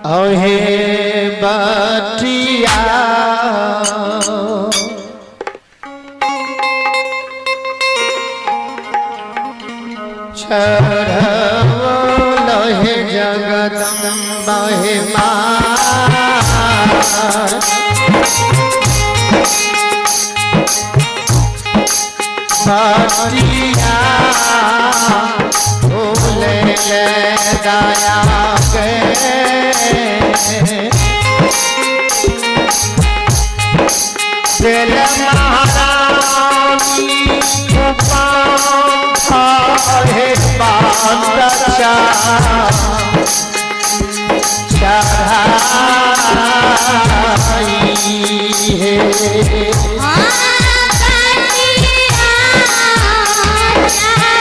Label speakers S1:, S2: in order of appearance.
S1: अहे बटिया चढ़वलो हे जगदम्बा हे मार बटिया भूले दया के तेरे महारानी उपा है बादशाह